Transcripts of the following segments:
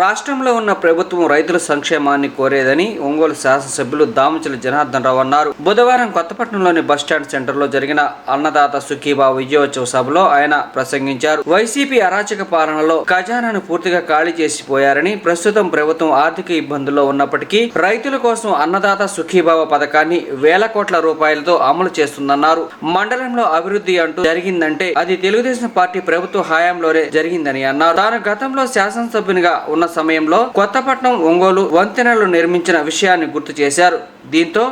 రాష్ట్రంలో ఉన్న ప్రభుత్వం రైతుల సంక్షేమాన్ని కోరేదని ఒంగోలు శాసనసభ్యులు దామచల జనార్దన్ రావు అన్నారు. బుధవారం కొత్తపట్నంలోని బస్టాండ్ సెంటర్లో జరిగిన అన్నదాత సుఖీభావ విజయోత్సవ సభలో ఆయన ప్రసంగించారు. వైసీపీ అరాచక పాలనలో ఖజానాను పూర్తిగా ఖాళీ చేసిపోయారని, ప్రస్తుతం ప్రభుత్వం ఆర్థిక ఇబ్బందుల్లో ఉన్నప్పటికీ రైతుల కోసం అన్నదాత సుఖీభావ పథకాన్ని వేల కోట్ల రూపాయలతో అమలు చేస్తుందన్నారు. మండలంలో అభివృద్ధి అంటూ జరిగిందంటే అది తెలుగుదేశం పార్టీ ప్రభుత్వ హయాంలోనే జరిగిందని అన్నారు. తాను గతంలో శాసనసభ్యునిగా ఉన్న సమయంలో కొత్తపట్నం, ఒంగోలు వంతెనలు నిర్మించిన విషయాన్ని గుర్తు చేశారు. దీంతో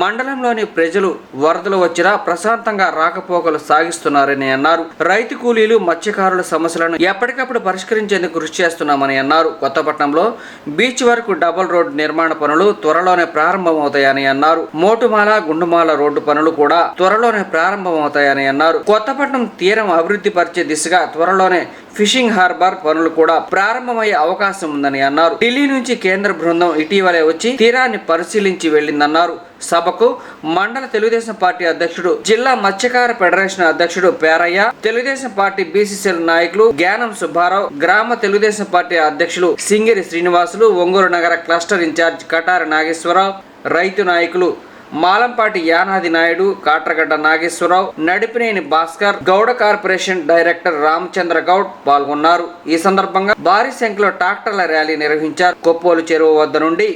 మండలంలోని ప్రజలు వరదలు వచ్చినా ప్రశాంతంగా రాకపోకలు సాగిస్తున్నారని అన్నారు. రైతు కూలీలు, మత్స్యకారుల సమస్యలను ఎప్పటికప్పుడు పరిష్కరించేందుకు కృషి చేస్తున్నామని అన్నారు. కొత్తపట్నంలో బీచ్ వరకు డబుల్ రోడ్డు నిర్మాణ పనులు త్వరలోనే ప్రారంభమవుతాయని అన్నారు. మోటుమాల, గుండుమాల రోడ్డు పనులు కూడా త్వరలోనే ప్రారంభమవుతాయని అన్నారు. కొత్తపట్నం తీరం అభివృద్ధి పరిచే దిశగా త్వరలోనే ఫిషింగ్ హార్బర్ పనులు కూడా ప్రారంభమయ్యే అవకాశం ఉందని అన్నారు. ఢిల్లీ నుంచి కేంద్ర బృందం ఇటీవలే వచ్చి తీరాన్ని పరిశీలించి వెళ్లిందన్నారు. సభకు మండల తెలుగుదేశం పార్టీ అధ్యక్షుడు, జిల్లా మత్స్యకార ఫెడరేషన్ అధ్యక్షుడు పేరయ్య, తెలుగుదేశం పార్టీ బీసీసీఎల్ నాయకులు జ్ఞానం సుబ్బారావు, గ్రామ తెలుగుదేశం పార్టీ అధ్యక్షులు సింగిరి శ్రీనివాసులు, ఒంగోలు నగర క్లస్టర్ ఇన్ఛార్జ్ కటారి నాగేశ్వరరావు, రైతు నాయకులు మాలంపాటి యానాది నాయుడు, కాట్రగడ్డ నాగేశ్వరరావు, నడిపినేని భాస్కర్, గౌడ కార్పొరేషన్ డైరెక్టర్ రామచంద్ర గౌడ్ పాల్గొన్నారు. ఈ సందర్భంగా భారీ సంఖ్యలో ట్రాక్టర్ల ర్యాలీ నిర్వహించారు. కొప్పోలు చెరువు వద్ద నుండి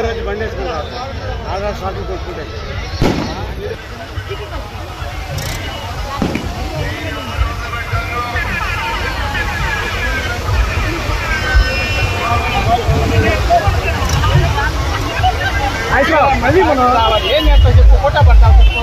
రోజు బండి వేసుకున్నారు. ఆధార్ షాపులు కొట్టుకుంటే మళ్ళీ మనం ఏం చేస్తాం చెప్పు, ఫోటో పట్టాలి చెప్పు.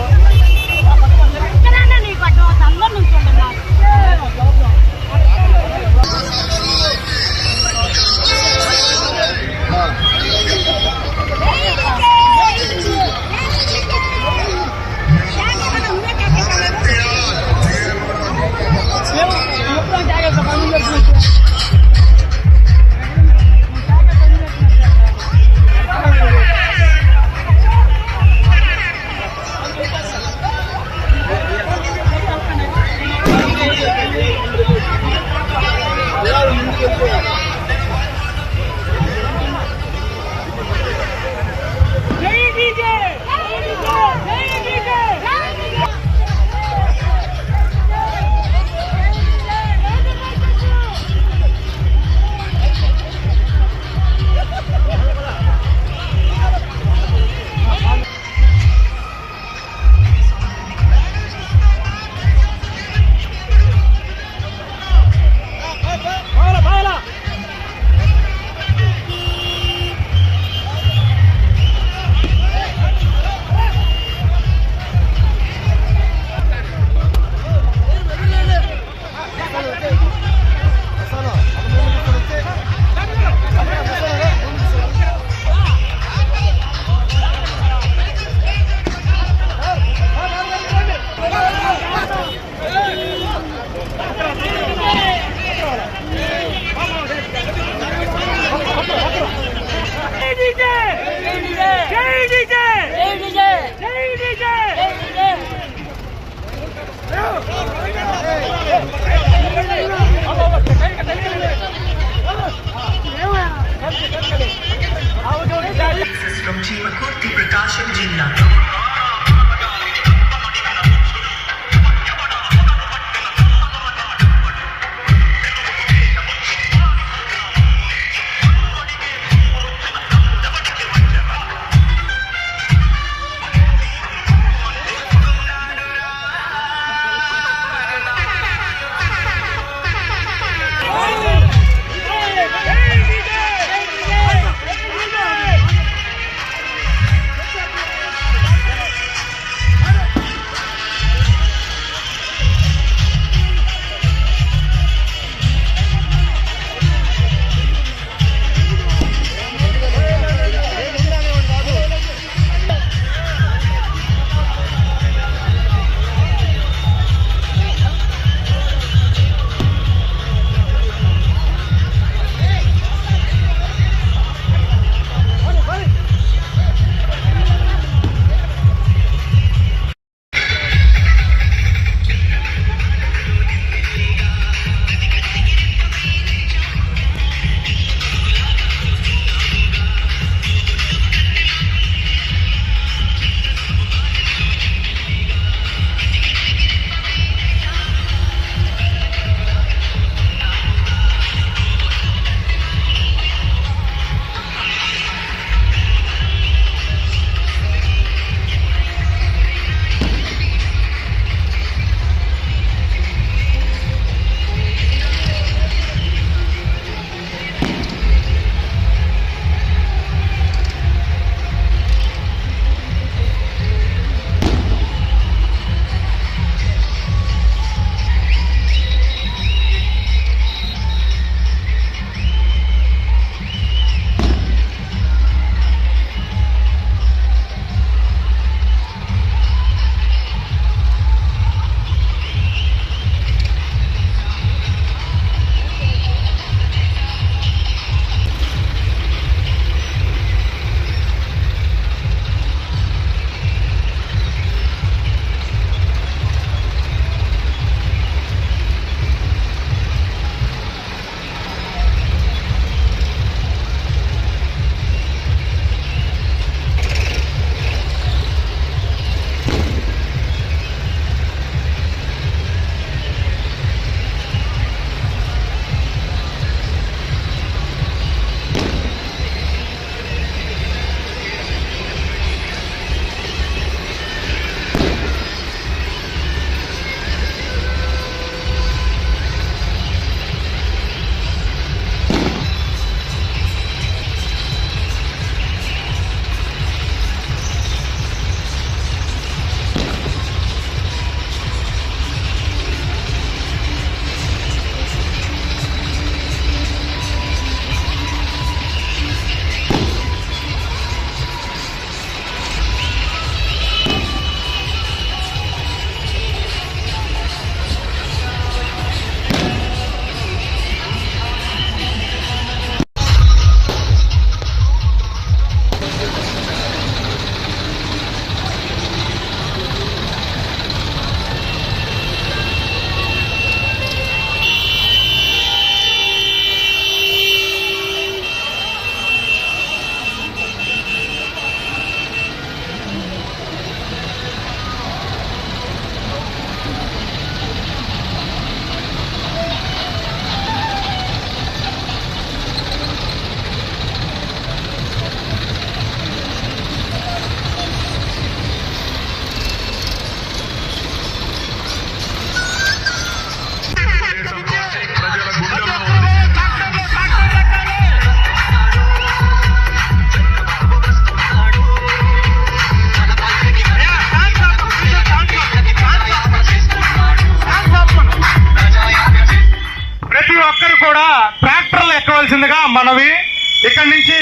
ఇక్కడి నుంచి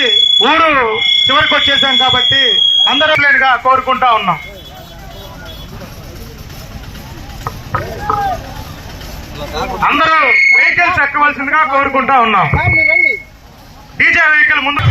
ఊరు చివరికి వచ్చేసాం కాబట్టి అందరూ లేనిగా కోరుకుంటా ఉన్నాం. అందరూ వెహికల్స్ ఎక్కవలసిందిగా కోరుకుంటా ఉన్నాం. డీజే వెహికల్ ముందు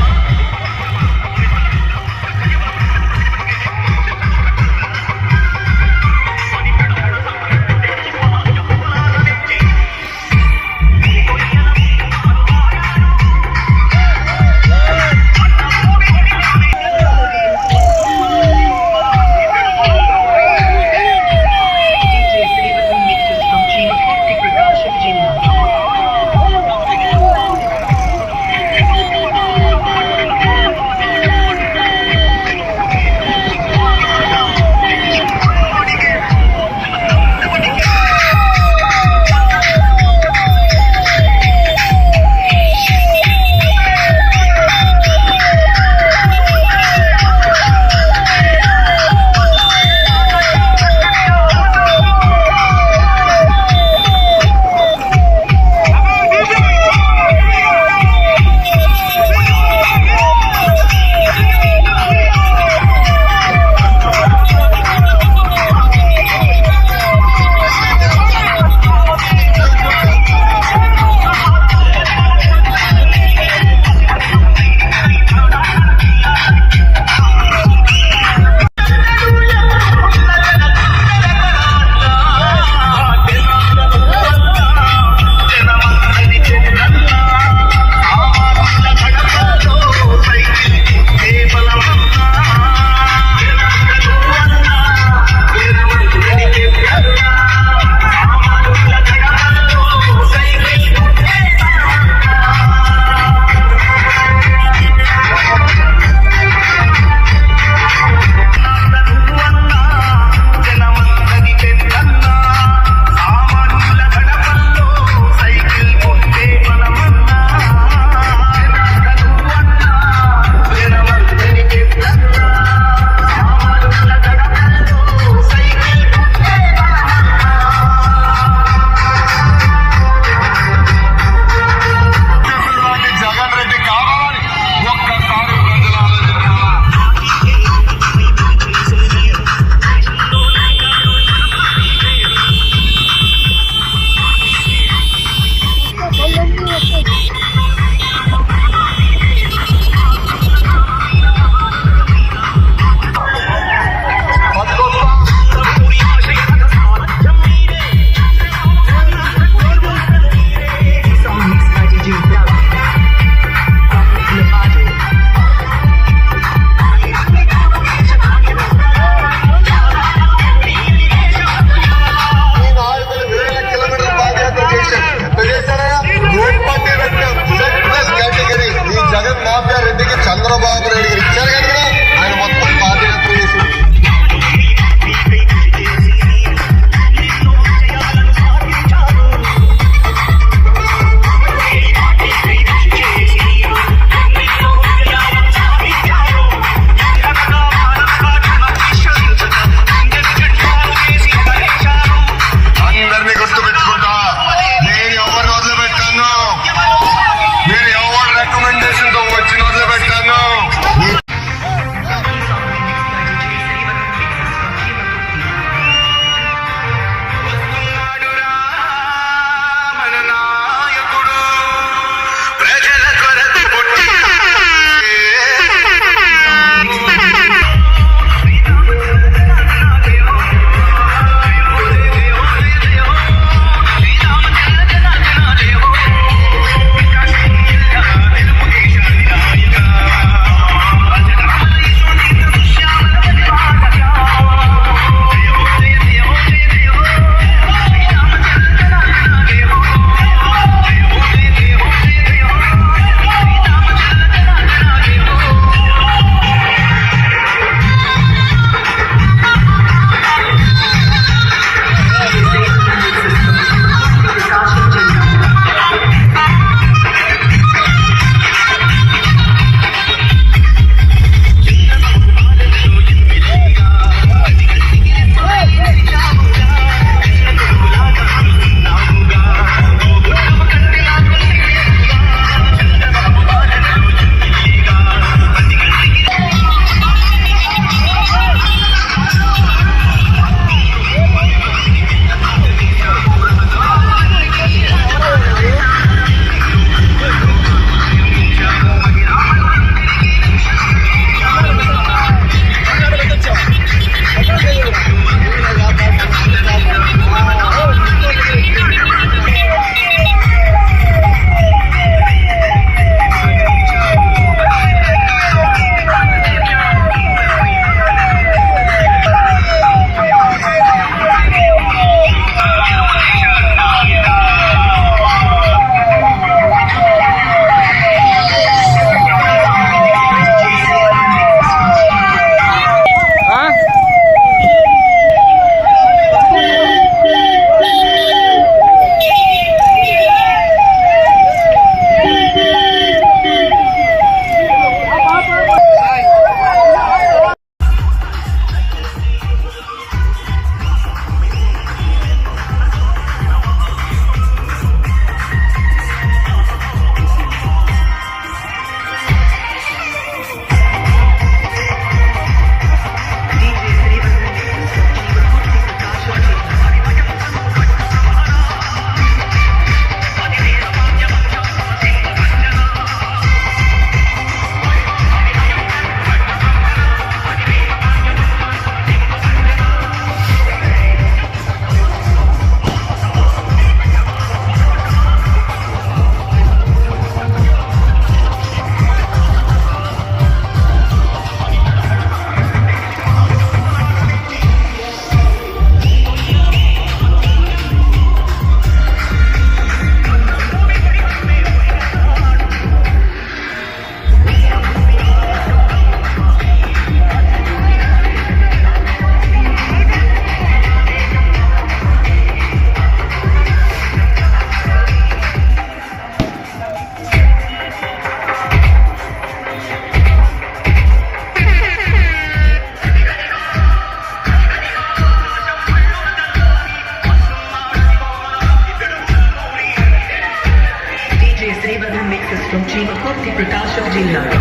విన్నారు.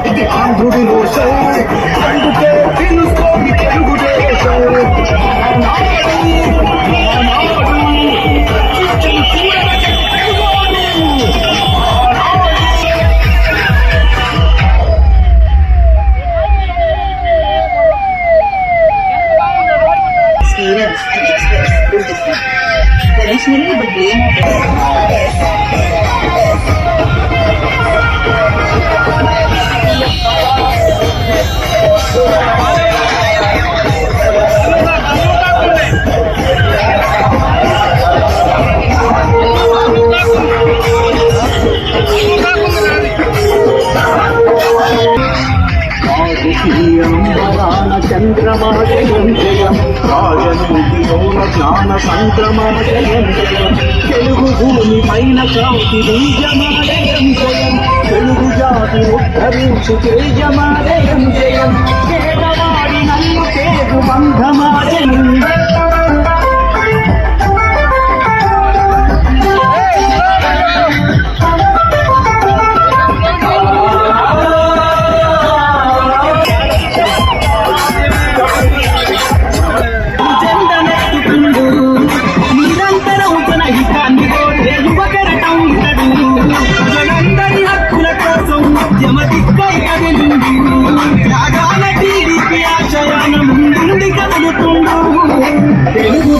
ఇది ఆంధ్రుడిలో షో అందుకే తెలుసుకోని తెలుగుదేశం Traditionally, the game చంద్రమాజయం జయం రాజనీతిలోన జ్ఞాన సంక్రమాజయం జయం తెలుగు భూమి పైన క్రాంతి బీజమాలయం జయం తెలుగు జాతి ఉద్ధరించు తేజమాలయం జయం పేదవాడి నన్ను పేరు బంధమాలయం Telugu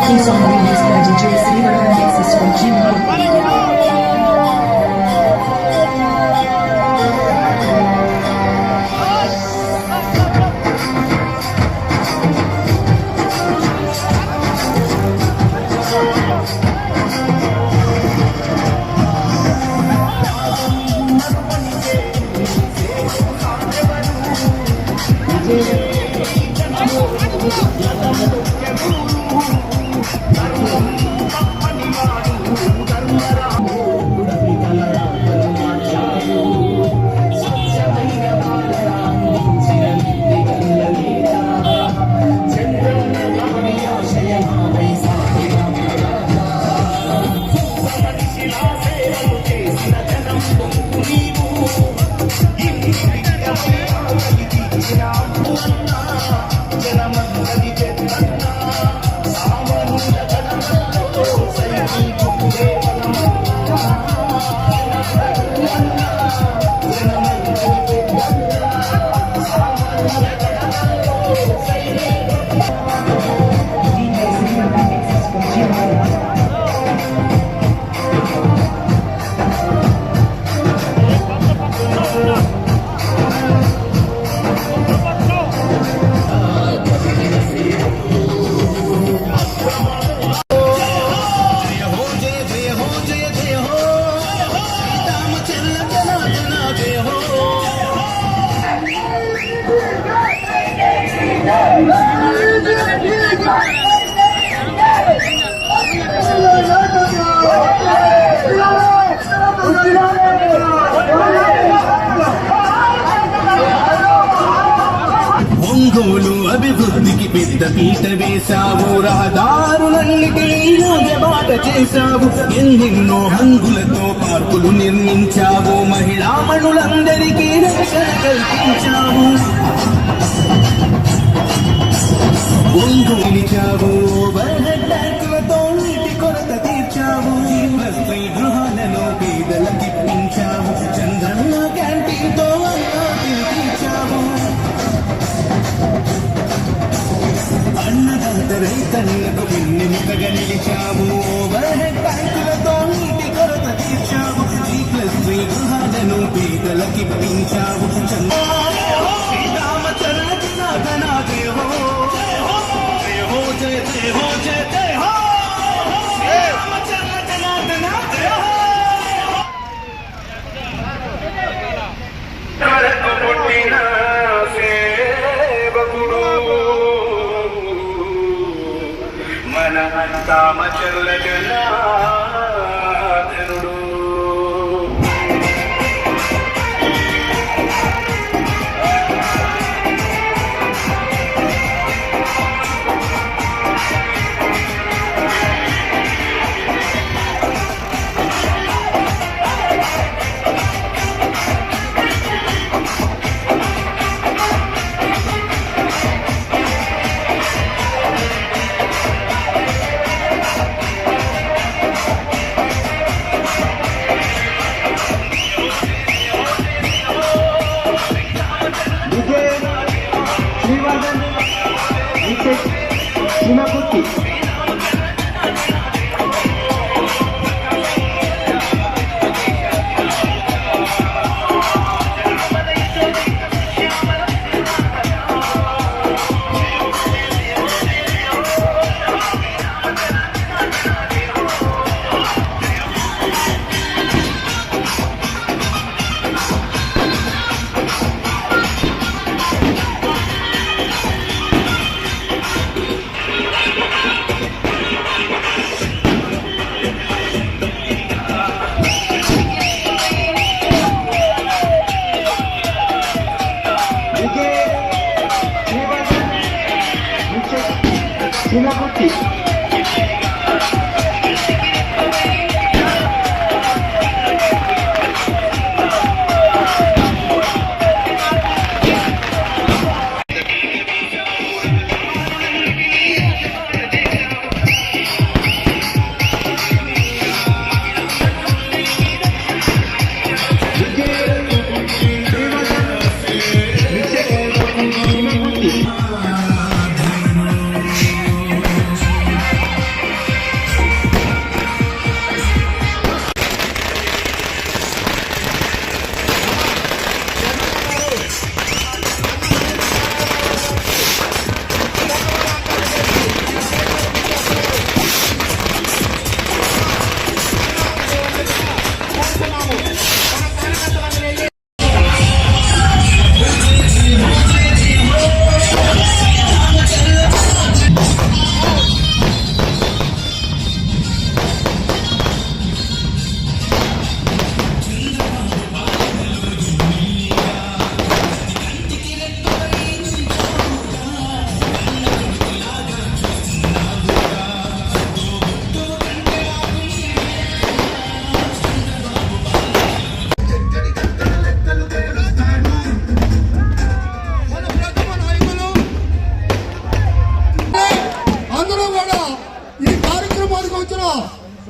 Please on release by DJ Srivaram Mixes from Gmail. Ongole అభివృద్ధికి పెద్ద పీట వేశావు, రహదారులన్నిటినీ బాట చేశావు, ఎన్నెన్నో హంగులతో పార్కులు నిర్మించావు, మహిళామణులందరికీ రక్షణ కల్పించావు. ఒంగోలిచావు ఓవర్హెడ్ ట్యాంకులతో నీటి కొరత తీర్చావు, ఇండస్ట్రీ గృహాలను పేదలకిప్పించావు, చంద్రన్న క్యాంటీన్తో అన్నా తినిపించావు. అన్నదాత రైతన్నకు వెన్నెముకగా నిలిచావు, ఓవర్హెడ్ ట్యాంకులతో నీటి కొరత తీర్చావు, ఇండస్ట్రీ గృహాలను పేదలకిప్పించావు. శ్రీరామచరణ జనార్దనాదే హో జయ జయ హో జయ జయ హో శ్రీరామచరణ జనార్దనాదే హో. పుట్టిన సేవకుడు మన రామచంద్ర జనార్దనుడు.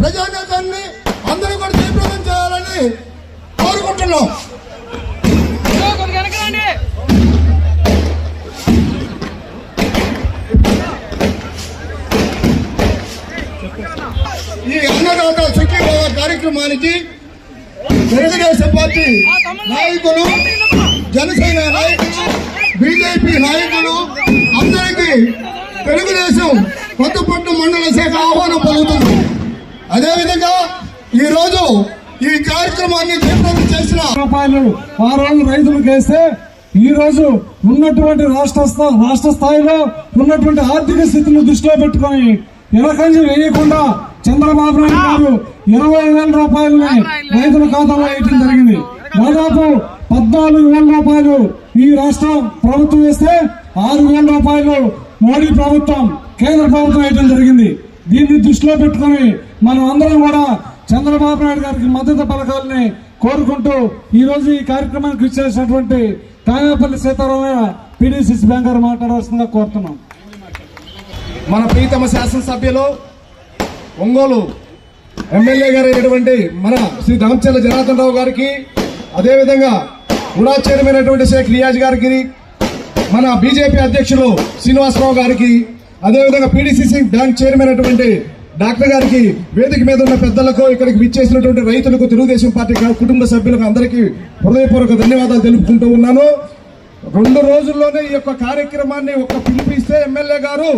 ప్రజానేతాన్ని అందరూ కూడా జయప్రదం చేయాలని కోరుకుంటున్నాం. ఈ అన్నదాత సుఖీభావ కార్యక్రమానికి తెలుగుదేశం పార్టీ నాయకులు, జనసేన నాయకులు, బీజేపీ నాయకులు అందరికీ తెలుగుదేశం కొత్తపట్నం మండల శాఖ ఆహ్వానం పలుకుతుంది. అదేవిధంగా ఈ రోజు ఈ కార్యక్రమాన్ని జయప్రదం చేసిన రూపాయలు ఆ రోజు రైతులకు వేస్తే ఈ రోజు ఉన్నటువంటి రాష్ట్ర స్థాయిలో ఉన్నటువంటి ఆర్థిక స్థితిని దృష్టిలో పెట్టుకొని ఎనకంజి వేయకుండా చంద్రబాబు నాయుడు గారు 20,000 రూపాయలని రైతుల ఖాతాలో వేయటం జరిగింది. దాదాపు 14,000 రూపాయలు ఈ రాష్ట్ర ప్రభుత్వం వేస్తే 6,000 రూపాయలు మోడీ ప్రభుత్వం, కేంద్ర ప్రభుత్వం వేయటం జరిగింది. దీన్ని దృష్టిలో పెట్టుకుని మనం అందరం కూడా చంద్రబాబు నాయుడు గారికి మద్దతు పలకాలని కోరుకుంటూ ఈ రోజు ఈ కార్యక్రమానికి ఇచ్చేసినటువంటి కామేపల్లి సీతారామయ్య PDCC బ్యాంక్ గారు మాట్లాడాల్సిందిగా కోరుతున్నాం. మన ప్రీతమ శాసనసభ్యులు ఒంగోలు ఎమ్మెల్యే గారు అయినటువంటి మన శ్రీ దామచర్ల జనార్దన్ రావు గారికి, అదేవిధంగా ఉడా చైర్మన్ అయినటువంటి షేక్ రియాజ్ గారికి, మన బీజేపీ అధ్యక్షులు శ్రీనివాసరావు గారికి, అదేవిధంగా PDCC బ్యాంక్ చైర్మన్ అయినటువంటి డాక్టర్ గారికి, వేదిక మీద ఉన్న పెద్దలకు, ఇక్కడికి విచ్చేసినటువంటి రైతులకు, తెలుగుదేశం పార్టీ కుటుంబ సభ్యులకు అందరికీ హృదయపూర్వక ధన్యవాదాలు తెలుపుకుంటూ ఉన్నాను. 2 రోజుల్లోనే ఈ యొక్క కార్యక్రమాన్ని పిలిపిస్తే ఎమ్మెల్యే గారు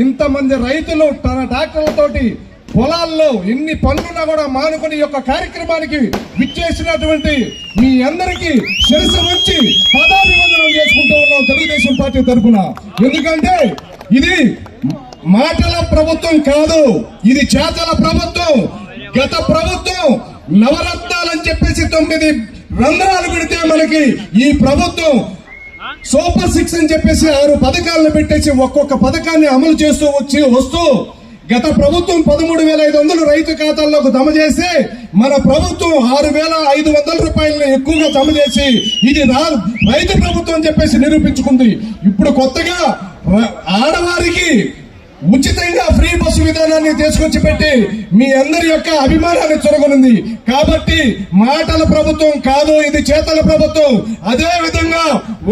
ఇంతమంది రైతులు తన ట్రాక్టర్లతోటి పొలాల్లో ఎన్ని పనులున్నా కూడా మానుకొని ఈ యొక్క కార్యక్రమానికి విచ్చేసినటువంటి మీ అందరికీ శిరస్సు వంచి పదాభివందనం చేసుకుంటూ ఉన్నాం తెలుగుదేశం పార్టీ తరఫున. ఎందుకంటే ఇది మాటల ప్రభుత్వం కాదు, ఇది చేతల ప్రభుత్వం. గత ప్రభుత్వం నవరత్నాలని చెప్పేసి 9 రంధ్రాలు పెడితే మనకి ఈ ప్రభుత్వం సూపర్ 6 అని చెప్పేసి 6 పథకాలను పెట్టేసి ఒక్కొక్క పథకాన్ని అమలు చేస్తూ వస్తూ గత ప్రభుత్వం 13,500 రైతు ఖాతాల్లోకి జమ చేసి మన ప్రభుత్వం 6,500 రూపాయలను ఎక్కువగా జమ చేసి ఇది రైతు ప్రభుత్వం అని చెప్పేసి నిరూపించుకుంది. ఇప్పుడు కొత్తగా ఆడవారికి ఉచితంగా ఫ్రీ బస్సు విధానాన్ని తీసుకొచ్చి పెట్టి మీ అందరి యొక్క అభిమానాన్ని చొరగనుంది. కాబట్టి మాటల ప్రభుత్వం కాదు, ఇది చేతల ప్రభుత్వం. అదే విధంగా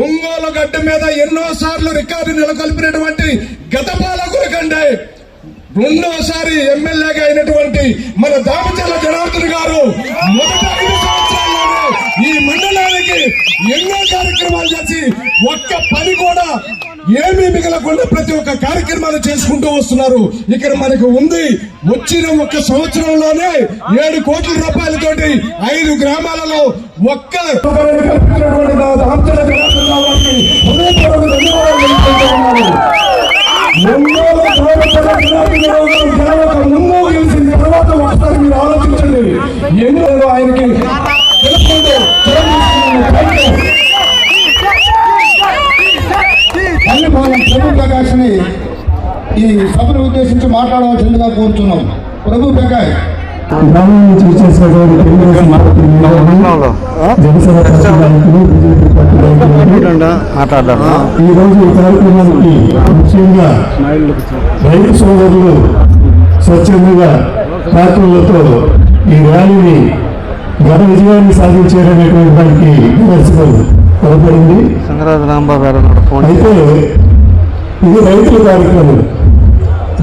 ఒంగోలు గడ్డ మీద ఎన్నోసార్లు రికార్డు నెలకొల్పినటువంటి గత పాలకుల కంటే 2వసారి ఎమ్మెల్యేగా అయినటువంటి మన దామచర్ల జనార్దన్ గారు మొదటి 5 సంవత్సరాల్లోనే ఈ మండలానికి ఎన్నో కార్యక్రమాలు చేసి ఒక్క పని కూడా ఏమీ మిగలకుండా ప్రతి ఒక్క కార్యక్రమాలు చేసుకుంటూ వస్తున్నారు. ఇక్కడ మనకు ఉంది, వచ్చిన 1 సంవత్సరంలోనే 7 కోట్ల రూపాయలతోటి 5 గ్రామాలలో ఒక్క ముందు గెలిచిన తర్వాత ఒకసారి మీరు ఆలోచించండి. ఎన్నో ఆయనకి ప్రభుత్వ కాశని ఈ సభను ఉద్దేశించి మాట్లాడవలసిందిగా కోరుతున్నాం. ప్రభు బెకాయ్ గ్రామం నుంచి వచ్చేసినటువంటి తెలుగుదేశం పార్టీ జనసేన పార్టీ నాయకులు, బీజేపీ పార్టీ నాయకులు ఈ రోజు ఈ కార్యక్రమానికి ముఖ్యంగా రైతు సోదరులు స్వచ్ఛందంగా ట్రాక్టర్లతో ఈ ర్యాలీని ఘన విజయాన్ని సాధించారనేటువంటి దానికి నిదర్శనం కనపడింది. అయితే ఇది రైతుల కార్యక్రమం.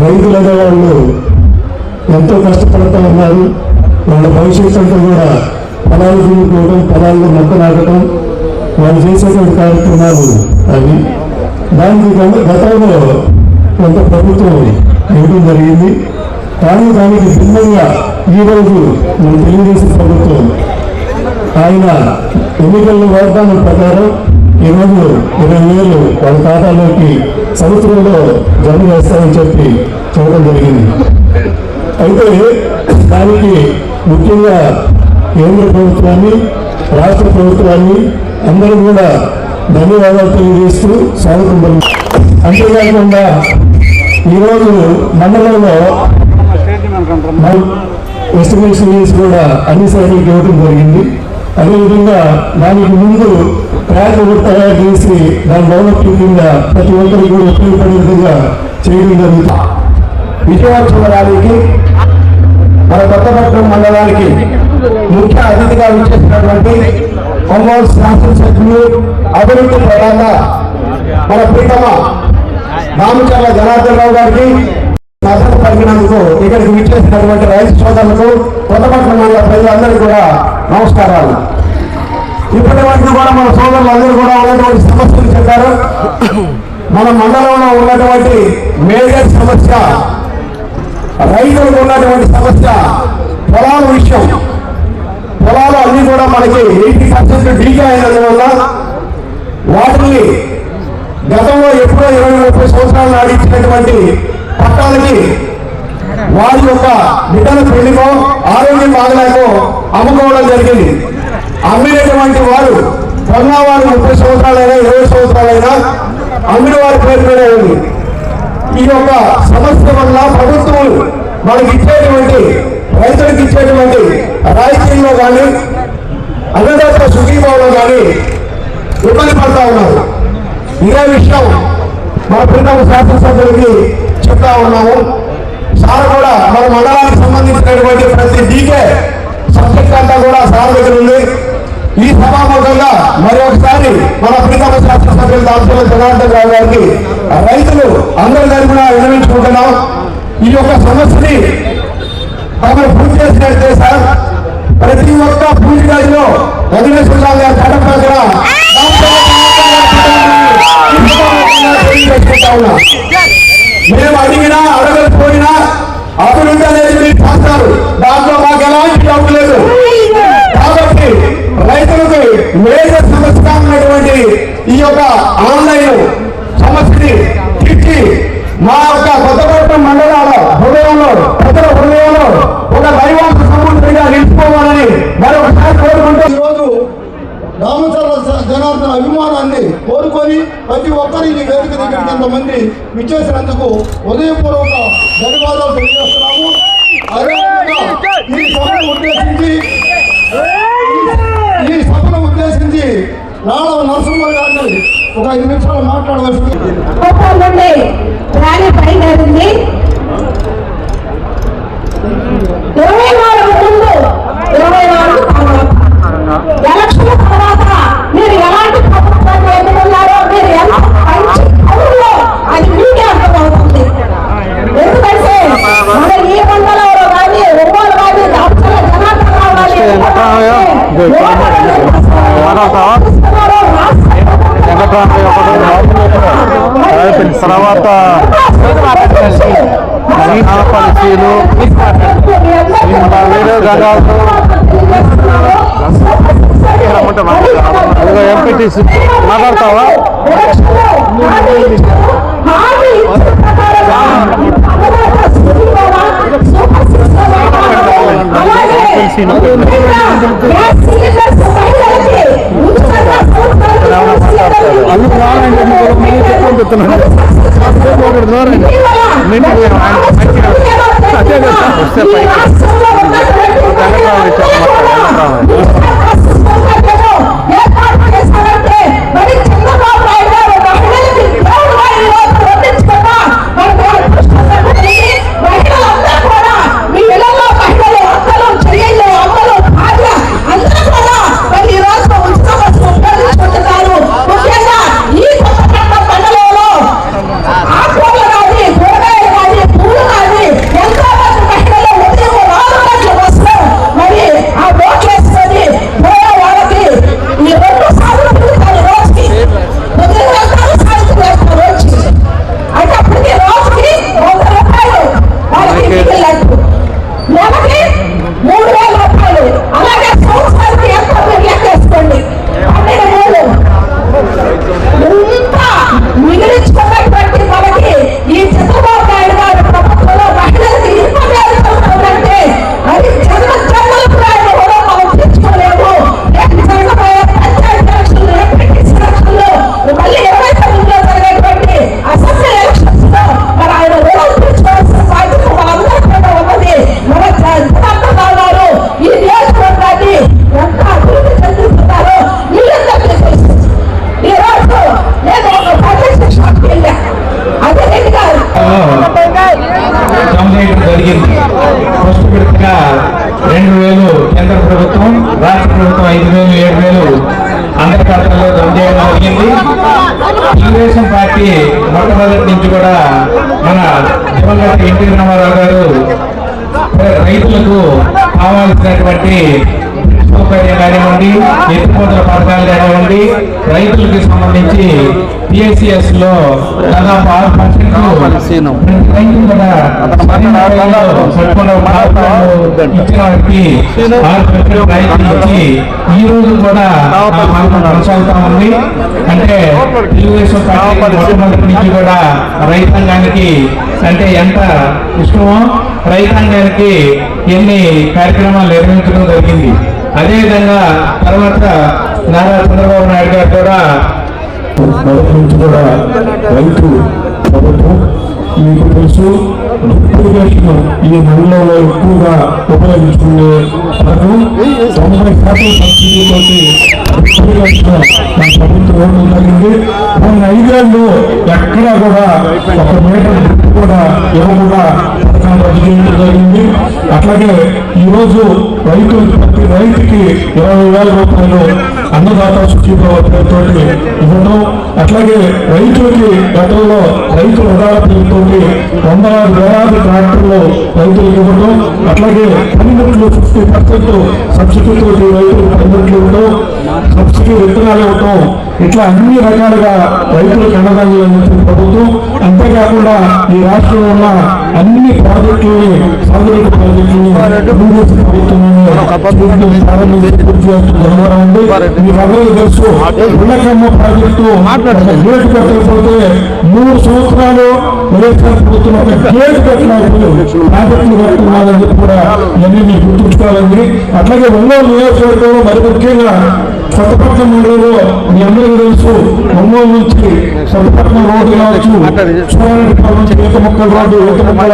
రైతులు అనేవాళ్ళు ఎంతో కష్టపడుతూ ఉన్నారు. వాళ్ళ భవిష్యత్తు అంతా కూడా పొలాలు దున్నుకోవడం, పొలాల్లో మొక్క నాటడం, వాళ్ళు చేసేటువంటి కార్యక్రమాలు అవి. దానికి గతంలో కొంత ప్రభుత్వం ఇవ్వడం జరిగింది. కానీ దానికి భిన్నంగా ఈరోజు మన తెలుగుదేశం ప్రభుత్వం ఆయన ఎన్నికల వాగ్దానం ప్రకారం ఈరోజు 20,000 వాళ్ళ ఖాతాలోకి సంవత్సరంలో జమ చేస్తామని చెప్పి చెప్పడం జరిగింది. అయితే దానికి ముఖ్యంగా కేంద్ర ప్రభుత్వాన్ని, రాష్ట్ర ప్రభుత్వాన్ని అందరూ కూడా ధన్యవాదాలు తెలియజేస్తూ స్వాగతం పలుకుతారు. అంతేకాకుండా ఈరోజు మండలంలో ఎస్టిమేషన్ చేసి కూడా అన్ని సైన్యులకు ఇవ్వడం జరిగింది. అదేవిధంగా దానికి ముందు ట్రాక్ తయారు చేసి దాని డెవలప్మెంట్ కింద ప్రతి ఒక్కరికి కూడా ఉపయోగపడే విధంగా చేయడం జరుగుతుంది. విజయోత్సవ ర్యాలీకి మన కొత్తపట్నం మండలానికి ముఖ్య అతిథిగా విచ్చేసినటువంటి ఒంగోలు శాసనసభ్యులు, అభివృద్ధి ప్రధాన మన ప్రీతమ రామచర్ల జనార్దన్ రావు గారికి మద్దతు పలికినందుకు ఇక్కడికి విచ్చేసినటువంటి రైతు సోదరులకు, కొత్తపట్నం మండల ప్రజలందరికీ కూడా నమస్కారాలు. ఇప్పటి వరకు కూడా మన సోదరులందరూ కూడా ఉన్నటువంటి సమస్యలు చెప్పారు. మన మండలంలో ఉన్నటువంటి మేజర్ సమస్య, రైతులకు ఉన్నటువంటి సమస్య పొలాల విషయం. పొలాలు అన్ని కూడా మనకి 80% డీకే అయినందువల్ల వాటిని గతంలో ఎప్పుడో 20-30 సంవత్సరాలు నాటించినటువంటి పట్టాలకి వారి యొక్క బిడ్డల పెళ్లికో, ఆరోగ్యం బాగలేకో అమ్ముకోవడం జరిగింది. అమ్మినటువంటి వారు కొన్నవారు 30 సంవత్సరాలైనా 20 సంవత్సరాలైనా అమ్మిన వారి పేరు మీద ఉంది. ఈ యొక్క సమస్య వల్ల ప్రభుత్వం మనకి ఇచ్చేటువంటి, రైతులకు ఇచ్చేటువంటి రాయితీల్లో కానీ, అన్నదాత సుఖీభావంలో కానీ ఇబ్బంది పడతా ఉన్నారు. ఇదే విషయం మన ప్రీతమ శాసనసభ్యులకి చెప్తా ఉన్నాము. సార్ కూడా మన మండలానికి సంబంధించినటువంటి ప్రతి డీకే సబ్జెక్ట్ అంతా కూడా సార్ దగ్గర ఉంది. ఈ సభాముఖంగా మరి ఒకసారి మన ప్రీతమ శాసనసభ్యులు దామచర్ల జనార్దన్ రావు గారికి రైతులు అందరి తరఫున విన్నవించుకుంటున్నాం. ఈ యొక్క సమస్యని తమను పూర్తి చేసినట్టే సార్ ప్రతి ఒక్క పూజ గదిలో వెంకటేశ్వర గారి పటం పక్కన మేము అడిగినా అడగకపోయినా అభివృద్ధి అనేది మీరు చేస్తారు. దాంట్లో మాకు ఎలాంటి డౌట్ లేదు. కాబట్టి రైతులకు మేజర్ సమస్యగా ఉన్నటువంటి ఈ యొక్క ఆన్లైన్ సమస్యని తీర్చి మా యొక్క కొత్తపట్నం మండలాల హృదయంలో, ప్రజల హృదయంలో ఒక దైవాంశ సముద్రంగా నిలిచిపోవాలని మరొకసారి కోరుకుంటూ ఈరోజు రామచర్ల జనార్దన్ అభిమానాన్ని కోరుకొని ప్రతి ఒక్కరి ఈ వేదిక దగ్గరికి ఎంతమంది విచ్చేసినందుకు హృదయపూర్వక ధన్యవాదాలు తెలియజేస్తున్నాము. అదేవిధంగా ఈ సభను ఉద్దేశించి రాళవ నరసింహ గారిని ఒక 5 నిమిషాలు మాట్లాడవలసింది. ర్యాలీ బయలుదేరింది. 24 ముందు 24 ఎలక్షన్ తర్వాత మీరు ఎలాంటి ప్రభుత్వాన్ని ఎన్నుకున్నారో, మీరు ఎంత మంచి పౌరులో అది మీకే అర్థమవుతుంది. ఎందుకంటే మన ఈ మండలంలో కానీ, ఒంగోలు కానీ, దామచర్ల జనార్దన్ రావు కానీ తర్వాత పాలసీలు ఎంపీటీసీ మాట్లాడతావా? అందుకు జరిగింది. ఫస్ట్ విడతగా 2,000 కేంద్ర ప్రభుత్వం, రాష్ట్ర ప్రభుత్వం 5,000, 7,000 అందరి ఖాతాల్లో జమ చేయడం జరిగింది. తెలుగుదేశం పార్టీ మొట్టమొదటి నుంచి కూడా మన దివంగత ఎన్టీ రామారావు గారు రైతులకు కావాల్సినటువంటి సౌకర్యం కానివ్వండి, ఎత్తిపోతల పథకాలు కానివ్వండి, రైతులకు సంబంధించి PSCS లో దాదాపు 6% రైతులు కూడా ఇచ్చిన వారికి 6% రైతులు ఇచ్చి ఈ రోజు కూడా కొనసాగుతా ఉంది. అంటే తెలుగుదేశం పార్టీ మొట్టమొదటి నుంచి కూడా రైతాంగానికి అంటే ఎంత ఇష్టమో రైతాంగానికి ఎన్ని కార్యక్రమాలు నిర్వహించడం జరిగింది. అదేవిధంగా తర్వాత నారా చంద్రబాబు నాయుడు గారు కూడా మొదటి నుంచి కూడా రైతు ప్రభుత్వం మీకు తెలుసు ఇరిగేషన్ ఈ మండలంలో ఎక్కువగా ఉపయోగించుకునే పథకం 90% సబ్సిడీతో ఇరిగేషన్ మన ప్రభుత్వం ఇవ్వడం జరిగింది. మొన్న 5 ఏళ్ళు ఎక్కడా కూడా 1 మీటర్ కూడా ఇవ్వకుండా పథకాలు రద్దు చేయడం జరిగింది. అట్లాగే ఈరోజు ప్రతి రైతుకి 20,000 రూపాయలు అన్నదాత సుఖీభావ పేరుతో ఇవ్వడం, అట్లాగే రైతులకి గతంలో రైతు రుణాల పేరుతో 100,000 ట్రాక్టర్లు రైతులకు ఇవ్వడం, అట్లాగే పనిముట్లు 50% సబ్సిడీతో రైతులకు పనిముట్లు ఇవ్వడం, సబ్సిడీ విత్తనాలు ఇవ్వడం, ఇట్లా అన్ని రకాలుగా రైతులకు అండదండలు అందించిన ప్రభుత్వం. అంతేకాకుండా ఈ రాష్ట్రంలో ఉన్న అన్ని ప్రాజెక్టులని సాగునీటి ప్రాజెక్టులని తెలుగుదేశం ప్రభుత్వం ప్రారంభించి పూర్తి చేస్తున్న ఉంది. మీకు అందరికీ తెలుసు ఉల్లకమ్మ ప్రాజెక్టు గేటు పెట్టకపోతే 3 సంవత్సరాలు వైఎస్ఆర్ ప్రభుత్వం గేటు పెట్టలేకపోతే ప్రాజెక్టులు కట్టుకున్నారని చెప్పి కూడా ఇవన్నీ మీకు గుర్తుంచుకోవాలండి. అట్లాగే ఒంగోలు నియోజకవర్గంలో మరి ముఖ్యంగా కొత్తపట్నం మండలంలో మీ అందరికీ తెలుసు ఒంగోలు నుంచి కొత్తపట్నం రోడ్డు కావచ్చు, సోమవారం నుంచి ఈతముక్కల రోడ్డు, ఈతముక్కల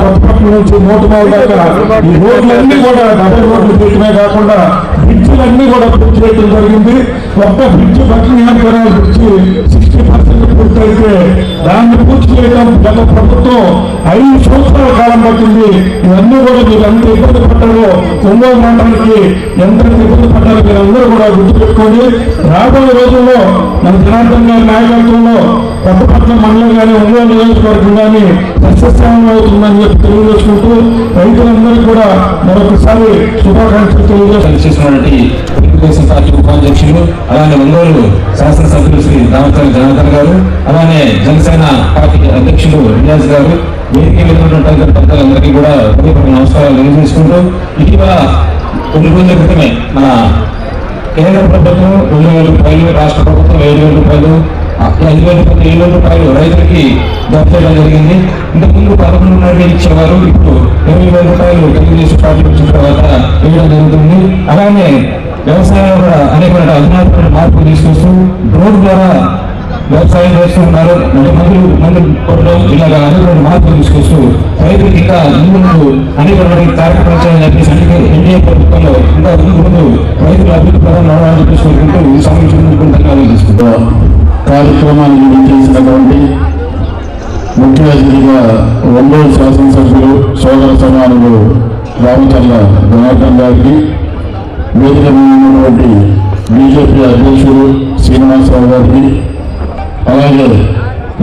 కొత్తపట్నం నుంచి మోటుమాల దాకా ఈ రోడ్లన్నీ కూడా డబుల్ రోడ్లు పెట్టినే కాకుండా బ్రిడ్జిలన్నీ కూడా పూర్తి చేయడం జరిగింది. ఒక్క బ్రిడ్జి బకింగ్హామ్ కెనాల్ బ్రిడ్జి 60% పూర్తయితే దాన్ని పూర్తి చేయడం గత ప్రభుత్వం 5 సంవత్సరాల కాలం పట్టింది. ఇవన్నీ కూడా మీరు ఎంత ఇబ్బంది పడ్డారో ఒంగోలు మండలానికి ఎంత ఇబ్బంది పడ్డారో మీరు అందరూ కూడా గుర్తుపెట్టుకోండి. రాబోయే రోజుల్లో మన జనార్దన్ గారి నాయకత్వంలో కొత్తపట్నం మండలం కానీ ఒంగోలు నియోజకవర్గం కానీ సస్యశ్యామం అవుతుందని చెప్పి తెలియజేసుకుంటూ రైతులందరికీ కూడా మరొకసారి శుభాకాంక్షలు తెలియజేస్తున్నటువంటి తెలుగుదేశం పార్టీ ఉపాధ్యక్షులు, అలానే ఒంగోలు శాసనసభ్యులు శ్రీ దామచర్ల జనార్దన్ గారు, అలానే జనసేన పార్టీ అధ్యక్షులు రియాజ్ గారు, వేదిక పెద్దలందరికీ కూడా నమస్కారాలు తెలియజేసుకుంటూ ఇటీవల కొన్ని రోజుల క్రితమే మన కేంద్ర ప్రభుత్వం 2,000 రూపాయలు, రాష్ట్ర ప్రభుత్వం 7,000 రూపాయలు, 5,000 రూపాయలు, 7,000 రూపాయలు రైతులకి జమ చేయడం జరిగింది. ఇంతకుముందు 11,500 ఇచ్చేవారు, ఇప్పుడు 20,000 రూపాయలు తెలుగుదేశం పార్టీ వచ్చిన తర్వాత ఇవ్వడం జరుగుతుంది. అలానే వ్యవసాయంలో కూడా అనేక అధునాతమైన మార్పులు తీసుకొస్తూ డ్రోన్ ద్వారా వ్యవసాయం చేస్తున్నారు. మందులు ఇలాగా అనేక మార్పులు తీసుకొస్తూ రైతులకు ఇంకా ముందు అనేక కార్యక్రమాలు చేయాలని చెప్పేసి అందుకే ఎన్డీఏ ప్రభుత్వంలో ఇంకా ముందు రైతుల అభివృద్ధి ప్రధాన నడవాలని చెప్పేసుకుంటూ ఈ సమీక్ష తీసుకుంటాం. కార్యక్రమాన్ని చేసినటువంటి ముఖ్య అతిథిగా ఒంగోలు శాసనసభ్యులు సోదర సమానులు రామచంద్ర జనార్దన్ గారికి, వేదిక మీద ఉన్నటువంటి బీజేపీ అధ్యక్షుడు శ్రీనివాసరావు గారికి, అలాగే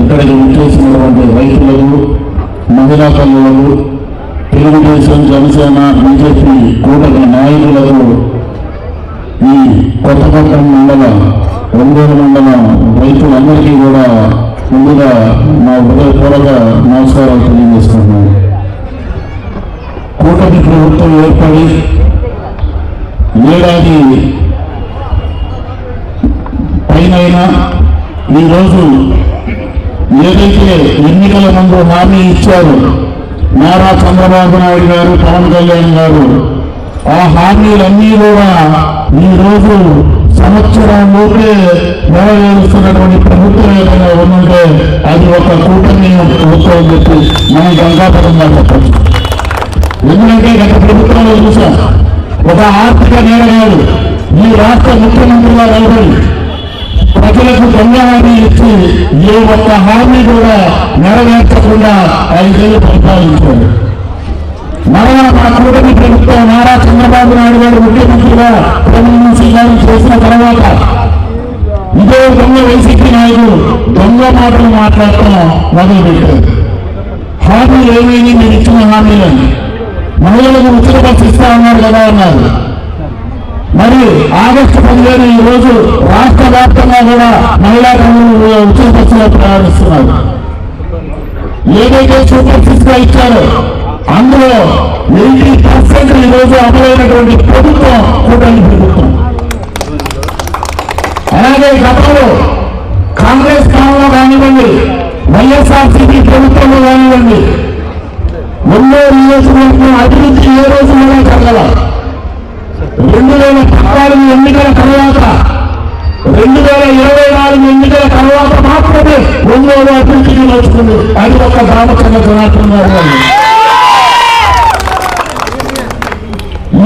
ఇక్కడికి విచ్చేసినటువంటి రైతులకు, మహిళా తల్లులకు, తెలుగుదేశం, జనసేన, బీజేపీ కూటమి నాయకులకు, ఈ కొత్తపట్నం మండల ఒంగోలు మండలం రైతులందరికీ కూడా ముందుగా మా హృదయపూర్వక నమస్కారాలు తెలియజేస్తున్నాను. కూటమి ప్రభుత్వం ఏర్పడి ఏడాది పైనైనా ఈరోజు ఏదైతే ఎన్నికల ముందు హామీ ఇచ్చారు నారా చంద్రబాబు నాయుడు గారు, పవన్ కళ్యాణ్ గారు, ఆ హామీలన్నీ కూడా ఈరోజు సంవత్సరంలోపే నెరవేరుస్తున్నటువంటి ప్రభుత్వం ఏదైనా ఉందంటే అది ఒక కూటమి ప్రభుత్వం అని చెప్పి మనం గంగాపరంగా చెప్పచ్చు. ఎందుకంటే గత ప్రభుత్వంలో చూసాం, ఒక ఆర్థిక నేరగాడు ఈ రాష్ట్ర ముఖ్యమంత్రిగా నిలబడి ప్రజలకు దొంగ హామీ ఇచ్చి ఏ ఒక్క హామీ కూడా నెరవేర్చకుండా 5 ఏళ్ళు పరిపాలించారు. మరలా మన కూటమి ప్రభుత్వం నారా చంద్రబాబు నాయుడు గారు ముఖ్యమంత్రిగా ప్రమాణ స్వీకారం చేసిన తర్వాత ఇదే దొంగ వైసీపీ నాయకులు దొంగ మాటలు మాట్లాడటం మొదలుపెట్టారు. హామీలు ఏమైంది, మీరు ఇచ్చిన హామీలని? మహిళలకు ఉచిత బస్సు ఇస్తా ఉన్నారు కదా అన్నారు. మరి ఆగస్టు 15 ఈ రోజు రాష్ట్ర వ్యాప్తంగా కూడా మహిళా తల్లులు ఉచిత బస్సులో ప్రయాణిస్తున్నారు. ఏదైతే సూపర్ 6 గా ఇచ్చారో అందులో 80% ఈ రోజు అమలైనటువంటి ప్రభుత్వం కూటమి ప్రభుత్వం. అలాగే గతంలో కాంగ్రెస్ కాలంలో కానివ్వండి, వైఎస్ఆర్సీపీ ప్రభుత్వంలో కానివ్వండి, ఒంగోలు నియోజకవర్గం అభివృద్ధి ఏ రోజు కూడా జరగల. 2014 ఎన్నికల తర్వాత 2024 ఎన్నికల తర్వాత మాత్రమే ఒంగోలు అభివృద్ధికి నడుచుకుంది. అది ఒక రామచంద్ర జనార్దన్ గారు.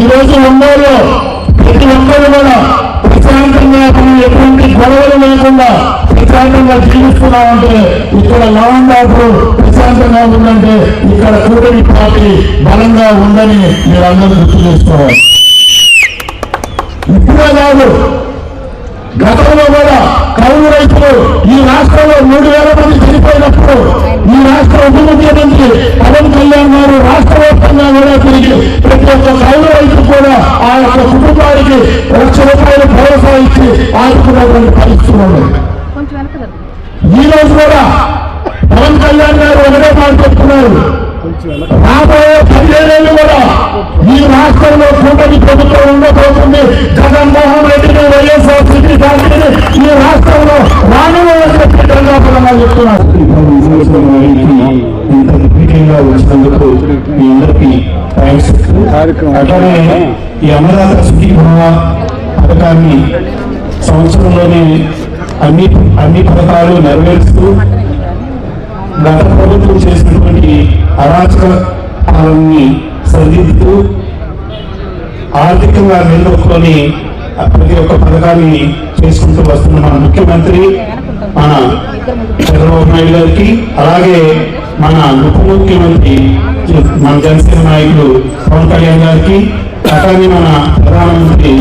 ఈరోజు ఒంగోలు ప్రతి ఒక్కరు కూడా ప్రశాంతంగా మనం ఎటువంటి గొడవలు లేకుండా ప్రశాంతంగా జీవిస్తున్నామంటే, ఇక్కడ లాండ్ ఆర్డర్ ప్రశాంతంగా ఉందంటే ఇక్కడ కూటమి పార్టీ బలంగా ఉందని మీరందరూ గుర్తు చేసుకోవాలి. ఇప్పుడే కాదు, గతంలో కూడా కౌలు రైతులు ఈ రాష్ట్రంలో 3,000 మంది చనిపోయినప్పుడు ఈ రాష్ట్ర ఉప ముఖ్యమంత్రి పవన్ కళ్యాణ్ గారు రాష్ట్ర వ్యాప్తంగా కూడా తిరిగి ప్రతి ఒక్క కౌలు రైతు కూడా ఆ యొక్క కుటుంబానికి ₹1,00,000 భరోసా ఇచ్చి ఆదుకున్నటువంటి పరిస్థితులు ఉన్నాయి. ఈ రోజు కూడా పవన్ కళ్యాణ్ గారు ఒకటే మాట చెప్తున్నారు, రాబోయే 15 ఏళ్ళు కూడా ఈ రాష్ట్రంలో కూటమి ప్రభుత్వం ఉండబోతుంది. జగన్మోహన్ రెడ్డిని, వైఎస్ఆర్సీపీ పార్టీని ఈ రాష్ట్రంలో రానున్న గంగాపురంగా చెప్తున్నారు. ఇంత ముఖ్యంగా వచ్చినందుకు మీ అందరికీ థ్యాంక్స్. అట్లానే ఈ అన్నదాత సుఖీభవ పథకాన్ని సంవత్సరంలోనే అన్ని పథకాలు నెరవేరుస్తూ గత ప్రభుత్వం చేసినటువంటి అరాచక పాలనని సరిదిద్దుతూ ఆర్థికంగా నిలదొక్కుని ప్రతి ఒక్క పథకాన్ని చేసుకుంటూ వస్తున్న మన ముఖ్యమంత్రి మన చంద్రబాబు నాయుడు గారికి, అలాగే మన ఉప ముఖ్యమంత్రి మన జనసేన నాయకులు పవన్ కళ్యాణ్ గారికి, అట్లాగే మన ప్రధానమంత్రి